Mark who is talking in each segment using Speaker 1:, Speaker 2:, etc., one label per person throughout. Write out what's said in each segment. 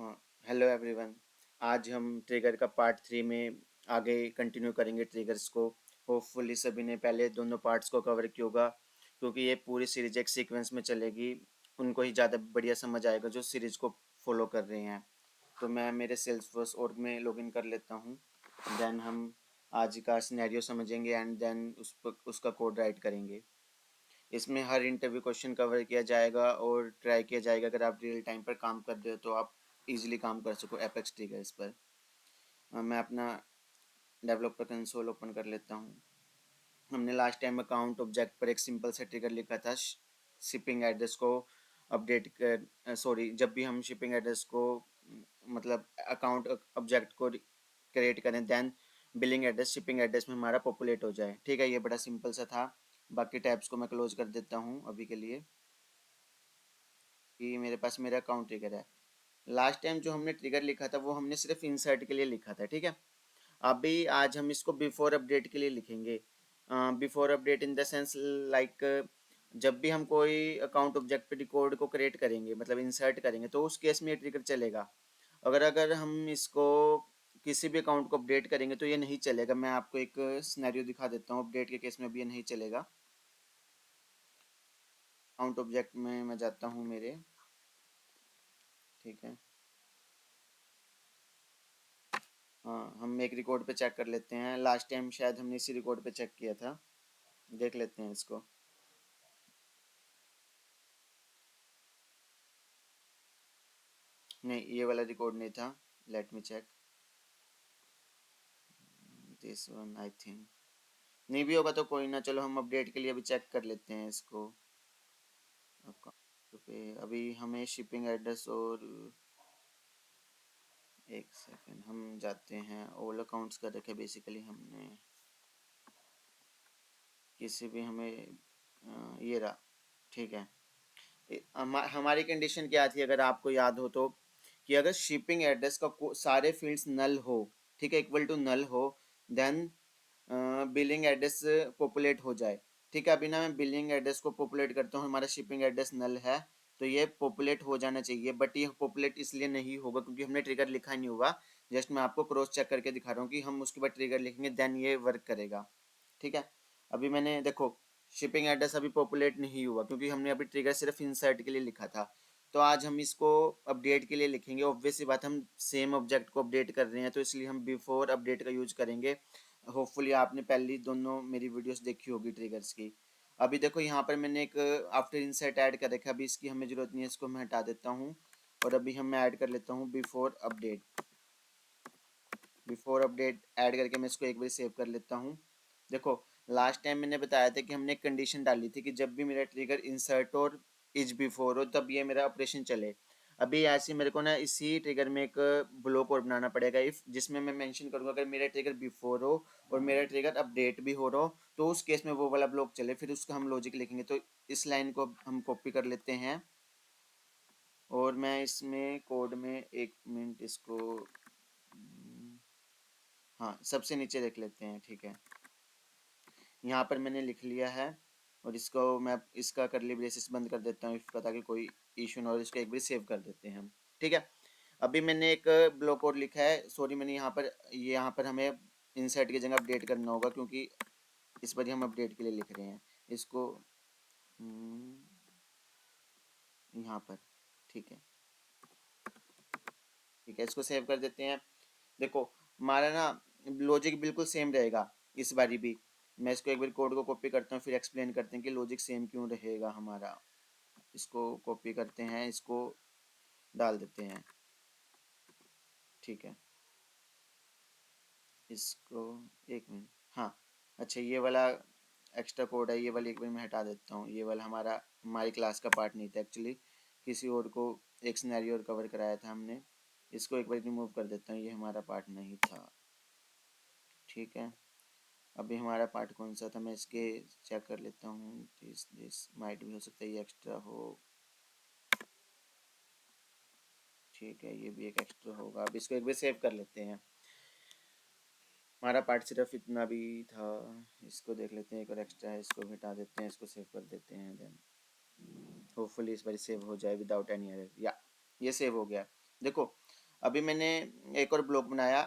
Speaker 1: Hello everyone. आज हम trigger का पार्ट 3 में आगे कंटिन्यू करेंगे ट्रिगर्स को। होपफुली सभी ने पहले दोनों पार्ट्स को कवर किया होगा, क्योंकि ये पूरी सीरीज एक सीक्वेंस में चलेगी। उनको ही ज़्यादा बढ़िया समझ आएगा जो सीरीज को फॉलो कर रहे हैं। तो मैं मेरे सेल्सफोर्स और में लॉगिन कर लेता हूँ। देन हम आज का सिनेरियो समझेंगे एंड देन उसका कोड राइट करेंगे। इसमें हर इंटरव्यू क्वेश्चन कवर किया जाएगा और ट्राई किया जाएगा अगर आप रियल टाइम पर काम कर रहे हो तो आप इजीली काम कर सको एपेक्स ट्रिगर्स पर। मैं अपना डेवलपर कंसोल ओपन कर लेता हूँ। हमने लास्ट टाइम अकाउंट ऑब्जेक्ट पर एक सिंपल सा ट्रिगर लिखा था, शिपिंग एड्रेस को अपडेट कर, सॉरी, जब भी हम शिपिंग एड्रेस को मतलब अकाउंट ऑब्जेक्ट को क्रिएट करें then billing address shipping address में हमारा पॉपुलेट हो जाए। ठीक है, ये बड़ा सिंपल सा था। बाकी टैब्स को मैं क्लोज कर देता हूँ अभी के लिए कि मेरे पास मेरा अकाउंट ट्रिगर है। लास्ट टाइम जो हमने ट्रिगर लिखा था वो हमने सिर्फ इंसर्ट के लिए लिखा था। ठीक है, अभी आज हम इसको बिफोर अपडेट के लिए लिखेंगे। Before update in the sense like जब भी हम कोई अकाउंट ऑब्जेक्ट पे रिकॉर्ड को क्रिएट करेंगे मतलब इंसर्ट करेंगे तो उस केस में ये ट्रिगर चलेगा। अगर अगर हम इसको किसी भी अकाउंट को अपडेट करेंगे तो ये नहीं चलेगा। मैं आपको एक सिनेरियो दिखा देता हूँ, अपडेट के केस में भी ये नहीं चलेगा। अकाउंट ऑब्जेक्ट में मैं जाता हूँ मेरे, ठीक है। हाँ, हम एक रिकॉर्ड पे चेक कर लेते हैं। लास्ट टाइम शायद हमने इसी रिकॉर्ड पे चेक किया था, देख लेते हैं इसको। नहीं, ये वाला रिकॉर्ड नहीं था। Let me check this one. I think नहीं भी होगा तो कोई ना, चलो हम अपडेट के लिए अभी चेक कर लेते हैं इसको। अकाउंट पे अभी हमें शिपिंग एड्रेस और एक सेकेंड हम जाते हैं। ऑल अकाउंट्स का रखे बेसिकली हमने, किसी भी हमें ये रहा। ठीक है, हमारी कंडीशन क्या थी अगर आपको याद हो तो, कि अगर शिपिंग एड्रेस का सारे फील्ड्स नल हो, ठीक है, इक्वल टू नल हो, देन बिलिंग एड्रेस पॉपुलेट हो जाए। ठीक है, अभी ना मैं बिलिंग एड्रेस को पॉपुलेट करता हूँ, हमारा शिपिंग एड्रेस नल है तो ये पॉपुलेट हो जाना चाहिए। बट ये पॉपुलेट इसलिए नहीं होगा क्योंकि हमने ट्रिगर लिखा नहीं हुआ। जस्ट मैं आपको क्रॉस चेक करके दिखा रहा हूँ कि हम उसके बाद ट्रिगर लिखेंगे देन ये वर्क करेगा। ठीक है, अभी मैंने देखो शिपिंग एड्रेस अभी पॉपुलेट नहीं हुआ क्योंकि हमने अभी ट्रिगर सिर्फ इंसर्ट के लिए लिखा था। तो आज हम इसको अपडेट के लिए लिखेंगे। ऑब्वियस सी बात, हम सेम ऑब्जेक्ट को अपडेट कर रहे हैं तो इसलिए हम बिफोर अपडेट का यूज करेंगे। होपफुली आपने पहली दोनों मेरी वीडियोस देखी होगी ट्रिगर्स की। अभी देखो यहाँ पर मैंने एक आफ्टर इंसर्ट ऐड कर रखा है, अभी इसकी हमें ज़रूरत नहीं है, इसको मैं हटा देता हूँ। और अभी हम ऐड कर लेता हूँ before update. Before update add करके मैं इसको एक बार सेव कर लेता हूँ। देखो लास्ट टाइम मैंने बताया था कि हमने एक कंडीशन डाली थी कि जब भी मेरा ट्रिगर इंसर्ट और इज बिफोर हो तब ये मेरा ऑपरेशन चले। अभी ऐसे मेरे को ना इसी ट्रिगर में एक ब्लॉक और बनाना पड़ेगा इफ, जिसमें मैं मेंशन करूँगा अगर मेरा ट्रिगर बिफोर हो और मेरा ट्रिगर अपडेट भी हो रहा हो तो उस केस में वो वाला ब्लॉक चले, फिर उसका हम लॉजिक लिखेंगे। तो इस लाइन को हम कॉपी कर लेते हैं और मैं इसमें कोड में एक मिनट इसको, हाँ, सबसे नीचे देख लेते हैं। ठीक है, यहाँ पर मैंने लिख लिया है और इसको मैं इसका करली ब्रेसेस बंद कर देता हूँ इफ ताकि कोई इशू ना हो। इसको एक बार सेव कर देते हैं हम। ठीक है, अभी मैंने एक ब्लॉक कोड लिखा है, सॉरी मैंने यहाँ पर हमें इंसर्ट की जगह अपडेट करना होगा क्योंकि इस बार हम अपडेट के लिए लिख रहे हैं इसको यहाँ पर। ठीक है, ठीक है, इसको सेव कर देते हैं। देखो हमारा ना लॉजिक बिल्कुल सेम रहेगा इस बारी भी। मैं इसको एक बार कोड को कॉपी करता हूँ फिर एक्सप्लेन करते हैं कि लॉजिक सेम क्यों रहेगा हमारा। इसको कॉपी करते हैं, इसको डाल देते हैं। ठीक है, इसको एक मिनट, हाँ, अच्छा ये वाला एक्स्ट्रा कोड है, ये वाली एक बार मैं हटा देता हूँ। ये वाला हमारी क्लास का पार्ट नहीं था एक्चुअली, किसी और को एक सिनेरियो और कवर कराया था हमने। इसको एक बार रिमूव कर देता हूँ, ये हमारा पार्ट नहीं था। ठीक है, अभी हमारा पार्ट कौन सा था मैं इसके चेक कर लेता हूँ। दिस माइट भी हो सकता है ये एक्स्ट्रा हो। ठीक है, ये भी एक एक्स्ट्रा होगा। अब इसको एक बार सेव कर लेते हैं। हमारा पार्ट सिर्फ इतना भी था। इसको देख लेते हैं, एक और एक्स्ट्रा है, इसको भी हटा देते हैं, इसको सेव कर देते हैं। देन होपफुली इस बार सेव हो जाए विदाउट एनी एरर। या ये सेव हो गया। देखो अभी मैंने एक और ब्लॉक बनाया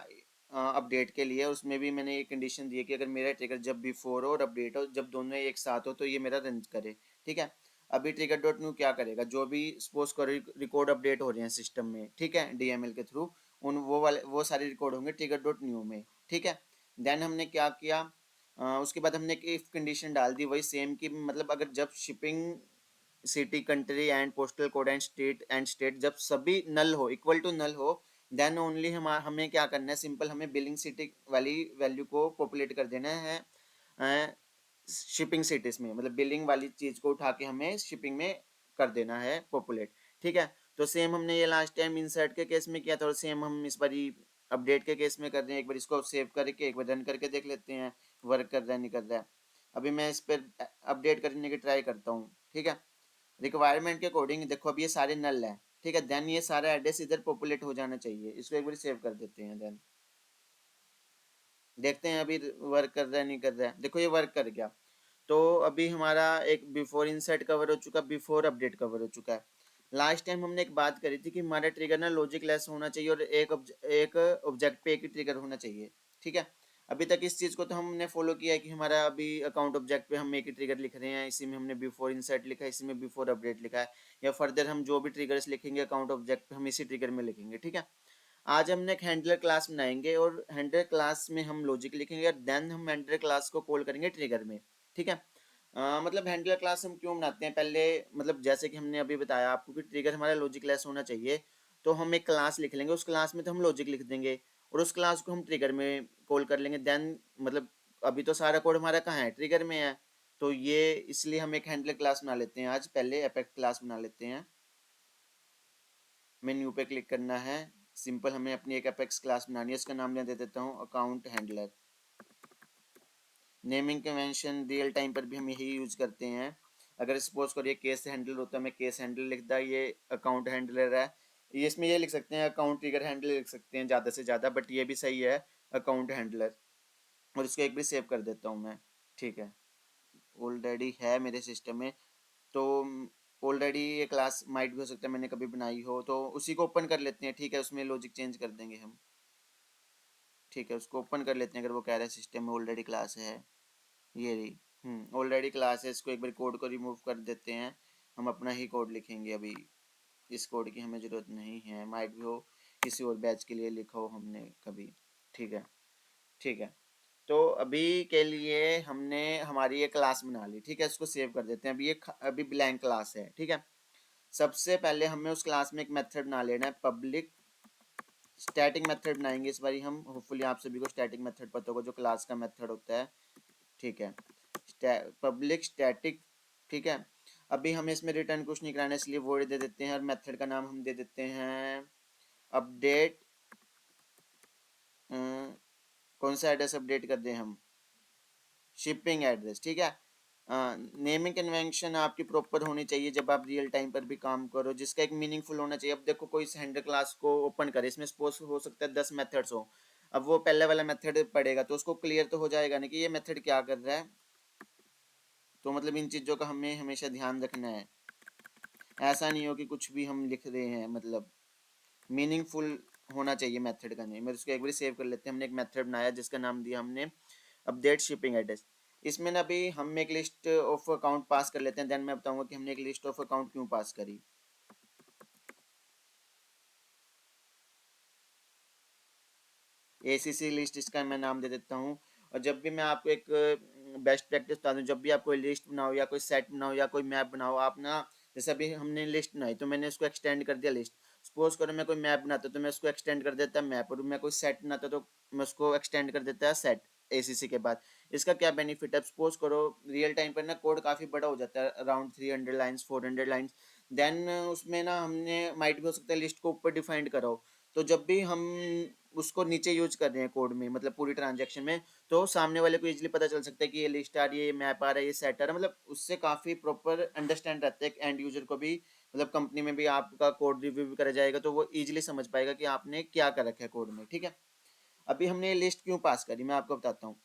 Speaker 1: अपडेट के लिए, उसमें भी मैंने ये कंडीशन दी है कि अगर मेरा ट्रिगर जब बिफोर हो और अपडेट हो, जब दोनों एक साथ हो, तो ये मेरा रन करे। ठीक है, अभी ट्रिगर डॉट न्यू क्या करेगा, जो भी सपोज करो रिकॉर्ड अपडेट हो रहे हैं सिस्टम में, ठीक है, डीएमएल के थ्रू, उन वो सारे रिकॉर्ड होंगे ट्रिगर डॉट न्यू में। ठीक है, देन हमने क्या किया, उसके बाद हमने एक इफ कंडीशन डाल दी वही सेम की, मतलब अगर जब shipping city country and postal code and state जब सभी नल हो, इक्वल टू नल हो, देन ओनली हमें क्या करना है, सिंपल हमें बिलिंग सिटी वाली वैल्यू को पॉपुलेट कर देना है शिपिंग सिटीज में, मतलब बिलिंग वाली चीज को उठा के हमें शिपिंग में कर देना है पॉपुलेट। ठीक है, तो सेम हमने ये लास्ट टाइम इंसर्ट के केस में किया था, और सेम हम इस बारी अपडेट के केस में कर रहे हैं। एक बार इसको सेव करके एक बार रन करके देख लेते हैं वर्क कर रहा है नहीं कर रहा है। अभी मैं इस पर अपडेट करने की ट्राई करता हूँ। ठीक है, रिक्वायरमेंट के अकॉर्डिंग देखो अब ये सारे नल है। ठीक है, देन ये सारा एड्रेस इधर पॉपुलेट हो जाना चाहिए, इसको एक बार सेव कर देते हैं, देन देखते हैं अभी वर्क कर रहा है नहीं कर रहा है। देखो ये वर्क कर गया। तो अभी हमारा एक बिफोर इंसर्ट कवर हो चुका, बिफोर अपडेट कवर हो चुका है। लास्ट टाइम हमने एक बात करी थी कि हमारा ट्रिगर ना लॉजिक लेस होना चाहिए और एक ऑब्जेक्ट पे एक ही ट्रिगर होना चाहिए। ठीक है, अभी तक इस चीज़ को तो हमने फॉलो किया है कि हमारा अभी अकाउंट ऑब्जेक्ट पे हम एक ही ट्रिगर लिख रहे हैं, इसी में हमने बिफोर इंसर्ट लिखा है, इसी में बिफोर अपडेट लिखा है, या फर्दर हम जो भी ट्रिगर्स लिखेंगे अकाउंट ऑब्जेक्ट पे हम इसी ट्रिगर में लिखेंगे। ठीक है, आज हमने एक हैंडलर क्लास बनाएंगे और हैंडलर क्लास में हम लॉजिक लिखेंगे और देन हम हैंडलर क्लास को कॉल करेंगे ट्रिगर में। ठीक है, मतलब हैंडलर क्लास हम क्यों बनाते हैं पहले, मतलब जैसे कि हमने अभी बताया आपको कि ट्रिगर हमारा लॉजिक लेस होना चाहिए, तो हम एक क्लास लिख लेंगे, उस क्लास में तो हम लॉजिक लिख देंगे और उस क्लास को हम ट्रिगर में कॉल कर लेंगे। देन मतलब अभी तो सारा कोड हमारा कहाँ है, ट्रिगर में है, तो ये इसलिए हम एक हैंडलर क्लास बना लेते हैं। आज पहले एपेक्स क्लास बना लेते हैं, मेन्यू पे क्लिक करना है, सिंपल हमें अपनी एक एपेक्स क्लास बनानी है, इसका नाम मैं दे देता हूँ account handler. Naming convention real time पर भी हम यही यूज करते हैं। अगर सपोज करिए केस हैंडलर होता है, मैं केस हैंडलर लिखता, ये अकाउंट हैंडलर है, ये इसमें ये लिख सकते हैं अकाउंट ट्रिगर हैंडलर लिख सकते हैं ज़्यादा से ज़्यादा, बट ये भी सही है अकाउंट हैंडलर। और इसको एक भी सेव कर देता हूँ मैं। ठीक है, ऑलरेडी है मेरे सिस्टम में, तो ऑलरेडी ये क्लास माइट भी हो सकता है मैंने कभी बनाई हो, तो उसी को ओपन कर लेते हैं। ठीक है, उसमें लॉजिक चेंज कर देंगे हम। ठीक है, उसको ओपन कर लेते हैं, अगर वो कह रहा है सिस्टम में ऑलरेडी क्लास है, ये रही। ऑलरेडी क्लास है, इसको एक बार कोड को रिमूव कर देते हैं, हम अपना ही कोड लिखेंगे अभी। इस कोड की हमें ज़रूरत नहीं है, माइट भी हो किसी और बैच के लिए लिखा हो हमने कभी। ठीक है, ठीक है, तो अभी के लिए हमने हमारी ये क्लास बना ली। ठीक है, इसको सेव कर देते हैं। अभी ये अभी ब्लैंक क्लास है। ठीक है, सबसे पहले हमें उस क्लास में एक मेथड बना लेना है, पब्लिक स्टैटिक मेथड बनाएंगे इस बारी हम। होपफुली आप सभी को स्टैटिक मेथड पता होगा, जो क्लास का मेथड होता है। ठीक है, पब्लिक स्टैटिक। ठीक है, अभी हमें इसमें रिटर्न कुछ नहीं कराना, इसलिए वॉइड दे देते हैं और मेथड का नाम हम दे देते हैं अपडेट। कौन सा एड्रेस अपडेट कर दें हम, शिपिंग एड्रेस। ठीक है, नेमिंग कन्वेंशन आपकी प्रॉपर होनी चाहिए जब आप रियल टाइम पर भी काम करो, जिसका एक मीनिंगफुल होना चाहिए। अब देखो कोई हैंडलर क्लास को ओपन करे, इसमें सपोज हो सकता है 10 मेथड्स हो, अब वो पहले वाला मेथड पढ़ेगा तो उसको क्लियर तो हो जाएगा नहीं कि ये मेथड क्या कर रहा है। तो मतलब इन चीज़ों का हमें हमेशा ध्यान रखना है, ऐसा नहीं हो कि कुछ भी हम लिख रहे हैं, मतलब मीनिंगफुल होना चाहिए मेथड का नेम। इसको एक बार सेव कर लेते हैं। हमने एक मेथड बनाया जिसका नाम दिया हमने अपडेट शिपिंग एड्रेस। इसमें ना अभी हम एक लिस्ट ऑफ अकाउंट पास कर लेते हैं, देन मैं बताऊंगा कि हमने एक लिस्ट ऑफ अकाउंट क्यों पास करी। एसीसी लिस्ट इसका मैं नाम दे देता हूँ। और जब भी मैं आपको एक बेस्ट प्रैक्टिस बता दूँ, जब भी आप कोई लिस्ट बनाओ या कोई सेट बनाओ या कोई मैप बनाओ, आप ना जैसे अभी हमने लिस्ट बनाई तो मैंने उसको एक्सटेंड कर दिया लिस्ट। सपोज करो मैं कोई मैप बनाता तो मैं उसको एक्सटेंड कर देता मैप, और मैं कोई सेट बनाता तो मैं उसको एक्सटेंड कर देता है सेट एसीसी के बाद। इसका क्या बेनिफिट है, सपोज करो रियल टाइम पर ना कोड काफ़ी बड़ा हो जाता है, अराउंड 300 लाइन्स 400 लाइन्स, देन उसमें ना हमने माइट भी हो सकता है लिस्ट को ऊपर डिफाइंड करा हो, तो जब भी हम उसको नीचे यूज कर रहे हैं कोड में, मतलब पूरी ट्रांजेक्शन में, तो सामने वाले को इजीली पता चल सकता है कि ये लिस्ट आ रही है, ये मैप आ रहा है, ये सेट आ रहा है, मतलब उससे काफ़ी प्रॉपर अंडरस्टैंड रहता है एंड यूजर को भी। मतलब कंपनी में भी आपका कोड रिव्यू भी करा जाएगा तो वो इजीली समझ पाएगा कि आपने क्या कर रखा है कोड में। ठीक है, अभी हमने ये लिस्ट क्यों पास करी मैं आपको बताता हूँ।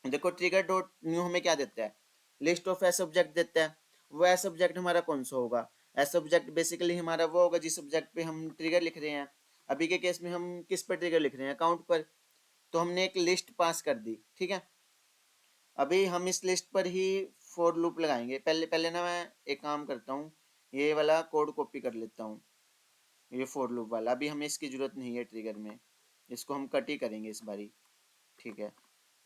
Speaker 1: देखो ट्रिगर डॉट न्यू हमें क्या देता है, लिस्ट ऑफ एस ऑब्जेक्ट देता है। वो एस ऑब्जेक्ट हमारा कौन सा होगा, एस ऑब्जेक्ट बेसिकली हमारा वो होगा जिस ऑब्जेक्ट पे हम ट्रिगर लिख रहे हैं। अभी के केस में हम किस पर ट्रिगर लिख रहे हैं, अकाउंट पर, तो हमने एक लिस्ट पास कर दी, ठीक है। अभी हम इस लिस्ट पर ही फॉर लूप लगाएंगे। पहले पहले ना मैं एक काम करता हूँ, ये वाला कोड कॉपी कर लेता हूँ, ये फॉर लूप वाला। अभी हमें इसकी ज़रूरत नहीं है ट्रिगर में, इसको हम कट ही करेंगे इस बारी, ठीक है।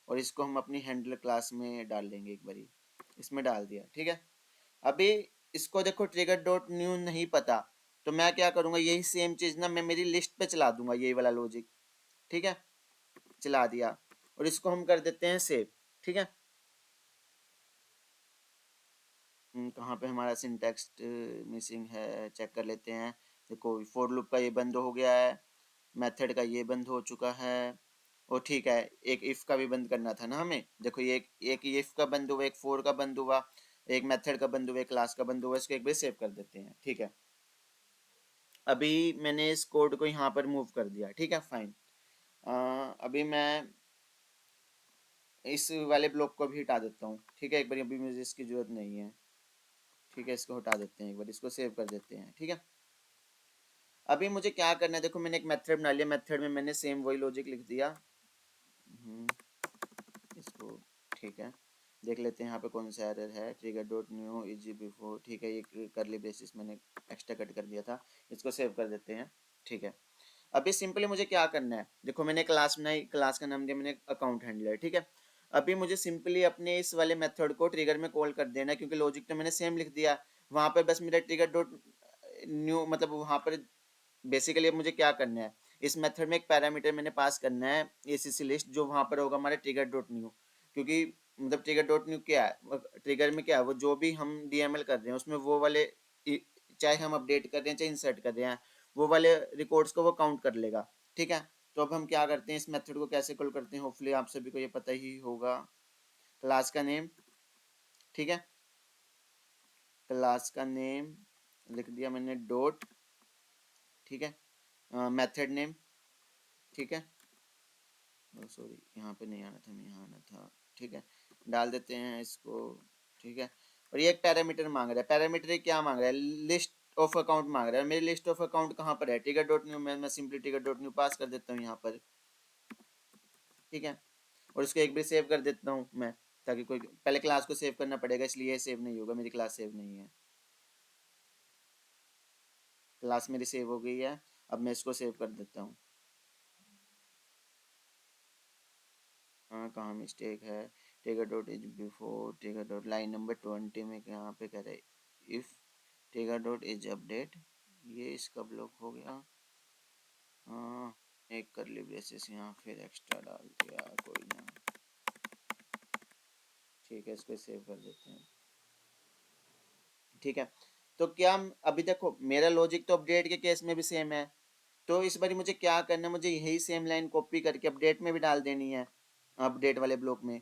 Speaker 1: और इसको हम अपनी हैंडलर क्लास में डाल देंगे, एक बारी इसमें डाल दिया, ठीक है। अभी इसको देखो ट्रिगर डॉट न्यू नहीं पता, तो मैं क्या करूँगा, यही सेम चीज़ ना मैं मेरी लिस्ट पे चला दूंगा, यही वाला लॉजिक, ठीक है। चला दिया और इसको हम कर देते हैं सेव, ठीक है। कहाँ पे हमारा सिंटैक्स मिसिंग है, चेक कर लेते हैं। देखो फॉर लूप का ये बंद हो गया है, मेथड का ये बंद हो चुका है, और ठीक है, एक इफ का भी बंद करना था ना हमें। देखो ये एक इफ का बंद हुआ, एक फोर का बंद हुआ, एक मेथड का बंद हुआ, एक क्लास का बंद हुआ। इसको एक बार सेव कर देते हैं, ठीक है। अभी मैंने इस कोड को यहाँ पर मूव कर दिया, ठीक है, फाइन। अभी मैं इस वाले ब्लॉक को भी हटा देता हूँ, ठीक है, एक बार। अभी मुझे इसकी जरूरत नहीं है, ठीक है, इसको हटा देते हैं, एक बार इसको सेव कर देते हैं, ठीक है। अभी मुझे क्या करना है, देखो मैंने एक मेथड बना लिया, मेथड में मैंने सेम वही लॉजिक लिख दिया। इसको, ठीक है, देख लेते हैं यहाँ पे कौन सा एरर है। Trigger dot new is before, ठीक है, ये करली ब्रेसेस मैंने एक्स्ट्रा कट कर दिया था। इसको सेव कर देते हैं, ठीक है। अभी सिंपली मुझे क्या करना है, देखो मैंने क्लास बनाई, क्लास का नाम दिया मैंने अकाउंट हैंडलर, ठीक है। अभी मुझे सिंपली अपने इस वाले मेथड को ट्रिगर में कॉल कर देना है, क्योंकि लॉजिक तो मैंने सेम लिख दिया। वहां पर बस मेरा ट्रिगर डॉट न्यू, मतलब वहां पर बेसिकली अब मुझे क्या करना है, इस मेथड में एक पैरामीटर मैंने पास करना है एसीसी लिस्ट, जो वहां पर होगा हमारा ट्रिगर डॉट न्यू। क्योंकि मतलब ट्रिगर डॉट न्यू क्या है, ट्रिगर में क्या है, वो जो भी हम डीएमएल कर रहे हैं उसमें वो वाले, चाहे हम अपडेट कर रहे हैं चाहे इंसर्ट कर रहे हैं, वो वाले रिकॉर्ड्स को वो काउंट कर लेगा, ठीक है। तो अब हम क्या करते हैं, इस मेथड को कैसे कॉल करते हैं, होपफुली आप सभी को ये पता ही होगा। क्लास का नेम, ठीक है, क्लास का नेम लिख दिया मैंने डॉट, ठीक है, मेथड नेम, ठीक है, सॉरी यहाँ पे नहीं आना था, मैं यहाँ आना था, ठीक है। डाल देते हैं इसको, ठीक है। और ये एक पैरामीटर मांग रहा है, पैरामीटर क्या मांग रहा है, लिस्ट ऑफ अकाउंट मांग रहा है। मेरी लिस्ट ऑफ अकाउंट कहाँ पर है, टिकट डॉट न्यू में, मैं सिंपली टिकट डॉट न्यू पास कर देता हूँ यहाँ पर, ठीक है। और इसको एक भी सेव कर देता हूँ मैं, ताकि कोई, पहले क्लास को सेव करना पड़ेगा, इसलिए सेव नहीं होगा, मेरी क्लास सेव नहीं है। क्लास मेरी सेव हो गई है, अब मैं इसको सेव कर देता हूँ। हाँ कहाँ मिस्टेक है, taker dot is before taker dot, line number 20 में यहाँ पे कह रहे if taker dot is update, ये इसका ब्लॉक हो गया। हाँ, एक करली ब्रेसेस यहाँ फिर एक्स्ट्रा डाल दिया, कोई ना, ठीक है, इसको सेव कर देते हैं, ठीक है। तो क्या अभी देखो मेरा लॉजिक तो अपडेट के केस में भी सेम है, तो इस बार मुझे क्या करना है, मुझे यही सेम लाइन कॉपी करके अपडेट में भी डाल देनी है, अपडेट वाले ब्लॉक में,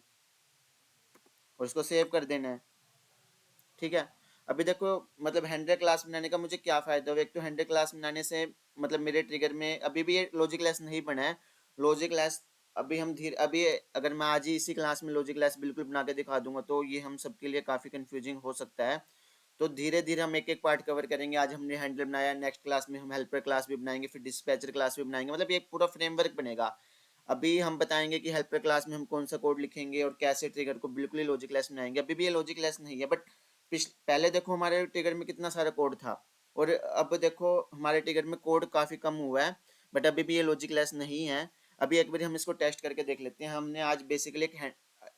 Speaker 1: और इसको सेव कर देना है, ठीक है। अभी देखो मतलब हैंडलर क्लास बनाने का मुझे क्या फ़ायदा हुआ, एक तो हैंडलर क्लास बनाने से मतलब मेरे ट्रिगर में अभी भी ये लॉजिक लेस नहीं बना है। लॉजिक लेस अभी हम धीरे, अभी अगर मैं आज ही इसी क्लास में लॉजिक लेस बिल्कुल बना के दिखा दूंगा तो ये हम सबके लिए काफ़ी कंफ्यूजिंग हो सकता है। तो धीरे धीरे हम एक एक पार्ट कवर करेंगे। आज हमने हैंडलर बनाया, नेक्स्ट क्लास में हम हेल्पर क्लास भी बनाएंगे, फिर डिस्पैचर क्लास भी बनाएंगे, मतलब ये एक पूरा फ्रेमवर्क बनेगा। अभी हम बताएंगे कि हेल्पर क्लास में हम कौन सा कोड लिखेंगे और कैसे ट्रिगर को बिल्कुल ही लॉजिक लेस बनाएंगे। अभी भी ये लॉजिक लेस नहीं है, बट पहले देखो हमारे ट्रिगर में कितना सारा कोड था, और अब देखो हमारे ट्रिगर में कोड काफ़ी कम हुआ है, बट अभी भी ये लॉजिक लेस नहीं है। अभी एक बार हम इसको टेस्ट करके देख लेते हैं। हमने आज बेसिकली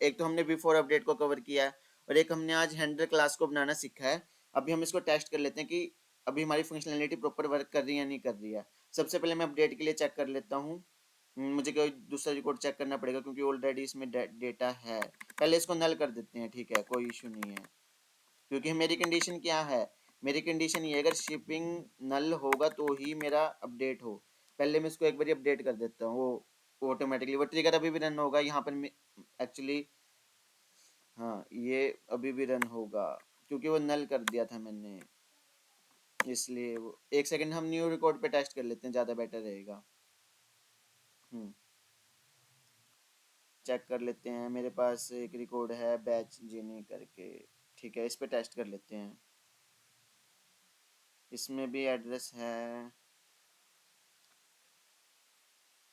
Speaker 1: एक तो हमने बिफोर अपडेट को कवर किया है, और एक हमने आज हैंडलर क्लास को बनाना सीखा है। अभी हम इसको टेस्ट कर लेते हैं कि अभी हमारी फंक्शनैलिटी प्रॉपर वर्क कर रही है या नहीं कर रही है। सबसे पहले मैं अपडेट के लिए चेक कर लेता हूँ। मुझे कोई दूसरा रिकॉर्ड चेक करना पड़ेगा क्योंकि ऑलरेडी इसमें डेटा है। पहले इसको नल कर देते हैं, ठीक है, कोई इशू नहीं है, क्योंकि मेरी कंडीशन क्या है, मेरी कंडीशन ये अगर शिपिंग नल होगा तो ही मेरा अपडेट हो। पहले मैं इसको एक बार अपडेट कर देता हूँ, वो ऑटोमेटिकली वो ट्रिगर अभी भी रन होगा यहाँ पर एक्चुअली। हाँ ये अभी भी रन होगा क्योंकि वो नल कर दिया था मैंने, इसलिए वो एक सेकंड हम न्यू रिकॉर्ड पे टेस्ट कर लेते हैं, ज़्यादा बेटर रहेगा। हम्म चेक कर लेते हैं, मेरे पास एक रिकॉर्ड है बैच जीनी करके, ठीक है, इस पे टेस्ट कर लेते हैं। इसमें भी एड्रेस है,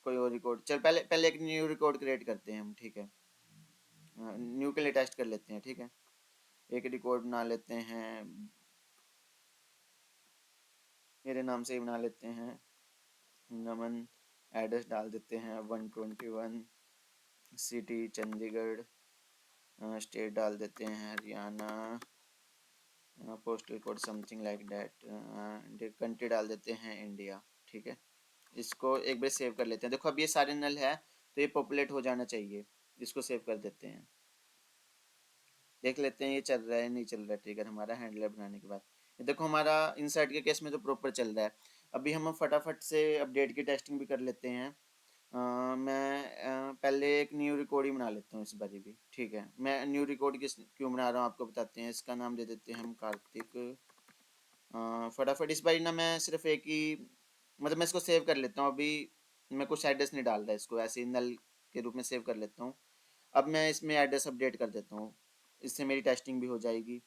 Speaker 1: कोई और रिकॉर्ड चल, पहले पहले एक न्यू रिकॉर्ड क्रिएट करते हैं हम, ठीक है। न्यू के लिए टेस्ट कर लेते हैं, ठीक है। एक रिकॉर्ड बना लेते हैं, मेरे नाम से ही बना लेते हैं, नमन। एड्रेस डाल देते हैं 121, सिटी चंडीगढ़, स्टेट डाल देते हैं Haryana, postal code something like that, country डाल देते हैं इंडिया, ठीक है। इसको एक बार सेव कर लेते हैं। देखो अब ये सारे नल है तो ये पॉपुलेट हो जाना चाहिए। इसको सेव कर देते हैं, देख लेते हैं ये चल रहा है नहीं चल रहा है ट्रिगर हमारा हैंडलर बनाने के बाद। ये देखो हमारा इंसर्ट के केस में तो प्रॉपर चल रहा है। अभी हम फटाफट से अपडेट की टेस्टिंग भी कर लेते हैं। मैं पहले एक न्यू रिकॉर्ड ही बना लेता हूँ इस बारी भी, ठीक है। मैं न्यू रिकॉर्ड किस क्यों बना रहा हूँ आपको बताते हैं। इसका नाम दे देते हैं हम कार्तिक। फटाफट इस बारी ना मैं सिर्फ एक ही, मतलब मैं इसको सेव कर लेता हूँ अभी। मैं कुछ एड्रेस नहीं डाल रहा, इसको ऐसे ही नल के रूप में सेव कर लेता हूँ। अब मैं इसमें एड्रेस अपडेट कर देता हूँ, इससे मेरी टेस्टिंग भी हो जाएगी।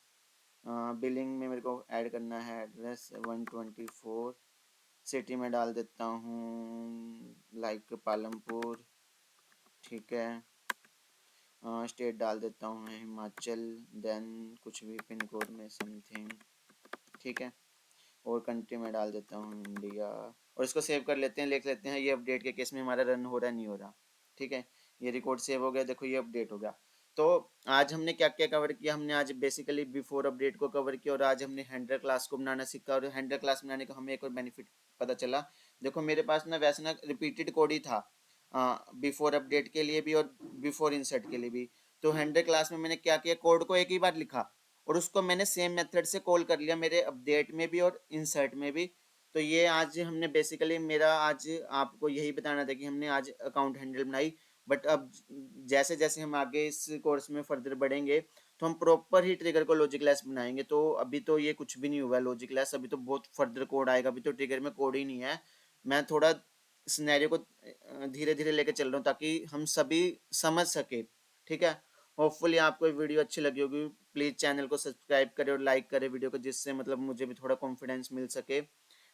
Speaker 1: बिलिंग में मेरे को ऐड करना है एड्रेस 124, सिटी में डाल देता हूँ लाइक पालमपुर, ठीक है। स्टेट डाल देता हूँ मैं हिमाचल, देन कुछ भी पिन कोड में समथिंग, ठीक है। और कंट्री में डाल देता हूँ इंडिया, और इसको सेव कर लेते हैं। लिख लेते हैं ये अपडेट के केस में हमारा रन हो रहा है नहीं हो रहा, ठीक है। ये रिकॉर्ड सेव हो गया, देखो ये अपडेट हो गया। तो आज हमने क्या क्या कवर किया, हमने आज बेसिकली बिफोर अपडेट को कवर किया, और आज हमने हैंडलर क्लास को बनाना सीखा। और हैंडलर क्लास बनाने का हमें एक और बेनिफिट पता चला। देखो मेरे पास ना वैसे ना रिपीटेड कोड ही था बिफोर अपडेट के लिए भी और बिफोर इंसर्ट के लिए भी। तो हैंडलर क्लास में मैंने क्या किया, कोड को एक ही बार लिखा और उसको मैंने सेम मेथड से कॉल कर लिया मेरे अपडेट में भी और इंसर्ट में भी। तो ये आज हमने बेसिकली, मेरा आज आपको यही बताना था कि हमने आज अकाउंट हैंडल बनाई। बट अब जैसे जैसे हम आगे इस कोर्स में फर्दर बढ़ेंगे तो हम प्रॉपर ही ट्रिगर को लॉजिकलेस बनाएंगे। तो अभी तो ये कुछ भी नहीं हुआ है लॉजिकलेस, अभी तो बहुत फर्दर कोड आएगा। अभी तो ट्रिगर में कोड ही नहीं है। मैं थोड़ा सिनेरियो को धीरे धीरे लेके चल रहा हूँ ताकि हम सभी समझ सके, ठीक है। होपफुली आपको ये वीडियो अच्छी लगी होगी। प्लीज़ चैनल को सब्सक्राइब करें और लाइक करें वीडियो को, जिससे मतलब मुझे भी थोड़ा कॉन्फिडेंस मिल सके।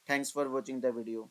Speaker 1: Thanks for watching the video.